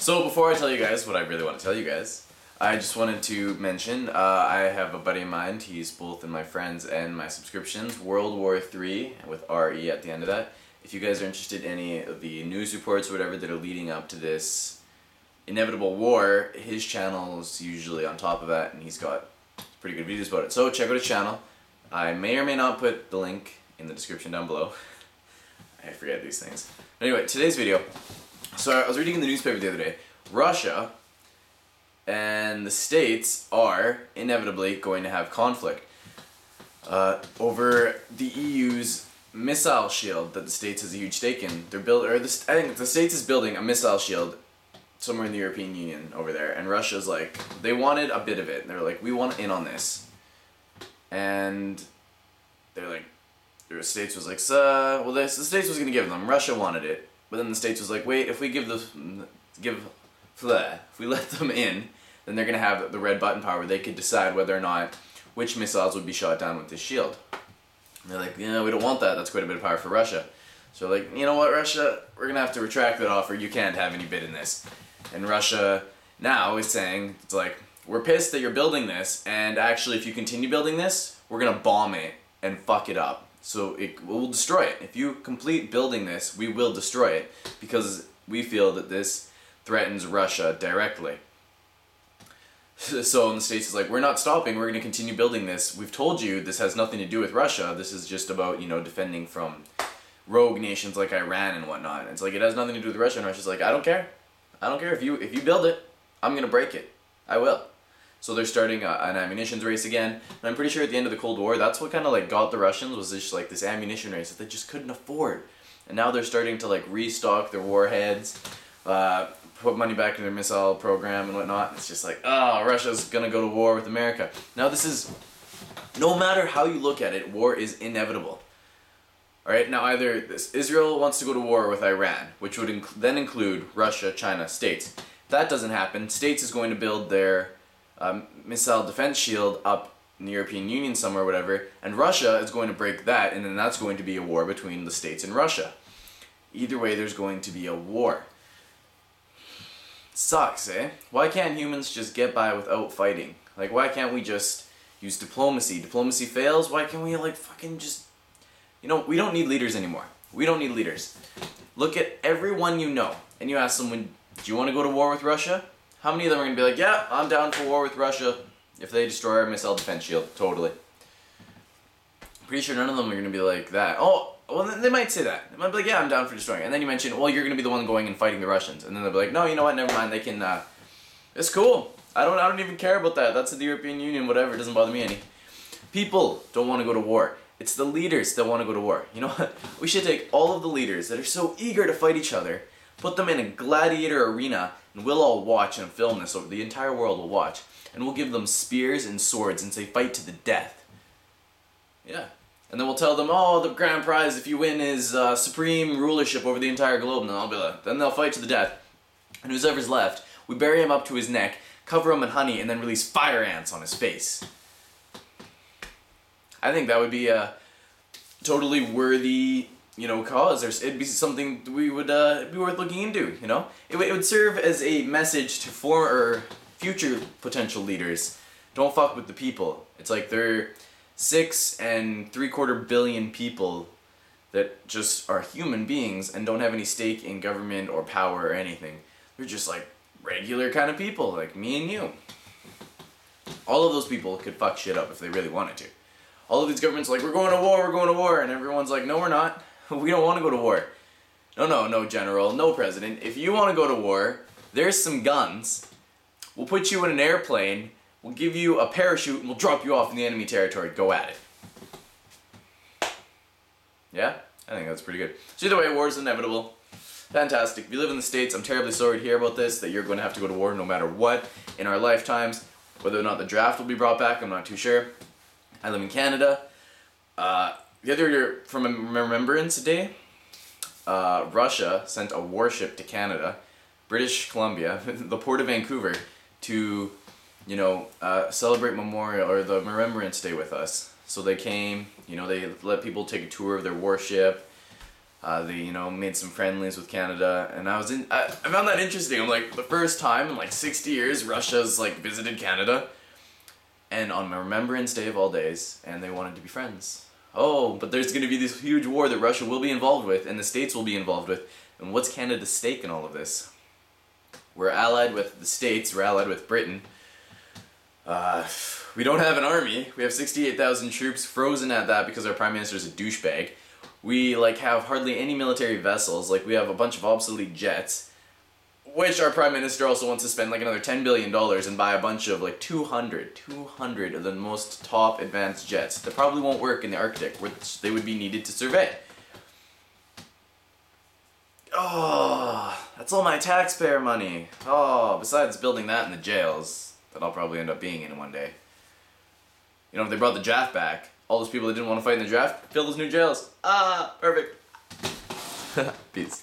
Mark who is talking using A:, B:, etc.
A: So before I tell you guys what I really want to tell you guys, I just wanted to mention I have a buddy of mine. He's both in my friends and my subscriptions. World War III with RE at the end of that. If you guys are interested in any of the news reports or whatever that are leading up to this inevitable war, his channel is usually on top of that, and he's got pretty good videos about it. So check out his channel. I may or may not put the link in the description down below. I forget these things. Anyway, today's video. So I was reading in the newspaper the other day. Russia and the States are inevitably going to have conflict over the EU's missile shield that the States has a huge stake in. I think the States is building a missile shield somewhere in the European Union over there, and Russia's like, they wanted a bit of it. They're like, we want in on this, and they're like, the States was like, the States was gonna give them. Russia wanted it, but then the States was like, wait, if we let them in, then they're gonna have the red button power. They could decide whether or not which missiles would be shot down with this shield. And they're like, yeah, we don't want that. That's quite a bit of power for Russia. So like, you know what, Russia, we're gonna have to retract that offer. You can't have any bit in this. And Russia now is saying, it's like, we're pissed that you're building this, and actually if you continue building this, we're gonna bomb it and fuck it up. So we'll destroy it. If you complete building this, we will destroy it, because we feel that this threatens Russia directly. So in the States is like, we're not stopping, we're going to continue building this. We've told you this has nothing to do with Russia. This is just about, defending from rogue nations like Iran and whatnot. It's like, it has nothing to do with Russia, and Russia's like, I don't care. I don't care. If you build it, I'm going to break it. I will. So they're starting an ammunitions race again, and I'm pretty sure at the end of the Cold War, that's what kind of like got the Russians, was just like this ammunition race that they just couldn't afford. And now they're starting to like restock their warheads, put money back in their missile program and whatnot. It's just like, oh, Russia's gonna go to war with America. Now this is, no matter how you look at it, war is inevitable. Alright, now either Israel wants to go to war with Iran, which would then include Russia, China, States. If that doesn't happen, States is going to build their missile defense shield up in the European Union somewhere, whatever, and Russia is going to break that, and then that's going to be a war between the States and Russia. Either way, there's going to be a war. Sucks, eh? Why can't humans just get by without fighting? Like, why can't we just use diplomacy? Diplomacy fails, why can't we, like, fucking just... we don't need leaders anymore. We don't need leaders. Look at everyone you know, and you ask someone, do you want to go to war with Russia? How many of them are going to be like, yeah, I'm down for war with Russia if they destroy our missile defense shield? Totally. I'm pretty sure none of them are going to be like that. Oh, well, they might say that. They might be like, yeah, I'm down for destroying it. And then you mention, well, you're going to be the one going and fighting the Russians. And then they'll be like, no, you know what, never mind, they can, it's cool. I don't even care about that. That's the European Union, whatever, it doesn't bother me any. People don't want to go to war. It's the leaders that want to go to war. You know what? We should take all of the leaders that are so eager to fight each other, put them in a gladiator arena, and we'll all watch and film this, over the entire world will watch. And we'll give them spears and swords and say, fight to the death. Yeah. And then we'll tell them, oh, the grand prize if you win is supreme rulership over the entire globe. And then they'll fight to the death. And whoever's left, we bury him up to his neck, cover him in honey, and then release fire ants on his face. I think that would be a totally worthy, cause. It'd be something we would be worth looking into, It would serve as a message to future potential leaders. Don't fuck with the people. It's like they're 6.75 billion people that just are human beings and don't have any stake in government or power or anything. They're just like regular kind of people, like me and you. All of those people could fuck shit up if they really wanted to. All of these governments are like, we're going to war, and everyone's like, no, we're not. We don't want to go to war. No, general, no president. If you want to go to war, there's some guns. We'll put you in an airplane, we'll give you a parachute, and we'll drop you off in the enemy territory. Go at it. Yeah? I think that's pretty good. So either way, war is inevitable. Fantastic. If you live in the States, I'm terribly sorry to hear about this, that you're going to have to go to war no matter what in our lifetimes. Whether or not the draft will be brought back, I'm not too sure. I live in Canada. The other year, from Remembrance Day, Russia sent a warship to Canada, British Columbia, the port of Vancouver, to, celebrate Memorial or the Remembrance Day with us. So they came, they let people take a tour of their warship. They, made some friendlies with Canada, and I found that interesting. I'm like, the first time in like 60 years, Russia's like visited Canada, and on my Remembrance Day of all days, and they wanted to be friends. Oh, but there's gonna be this huge war that Russia will be involved with, and the States will be involved with, and what's Canada's stake in all of this? We're allied with the States, we're allied with Britain. We don't have an army, we have 68,000 troops frozen at that because our Prime Minister's a douchebag. We have hardly any military vessels, we have a bunch of obsolete jets, which our Prime Minister also wants to spend another $10 billion and buy a bunch of 200 of the most top advanced jets that probably won't work in the Arctic, which they would be needed to survey. Oh, that's all my taxpayer money. Oh, besides building that in the jails that I'll probably end up being in one day. If they brought the draft back, all those people that didn't want to fight in the draft, fill those new jails. Ah, perfect. Peace.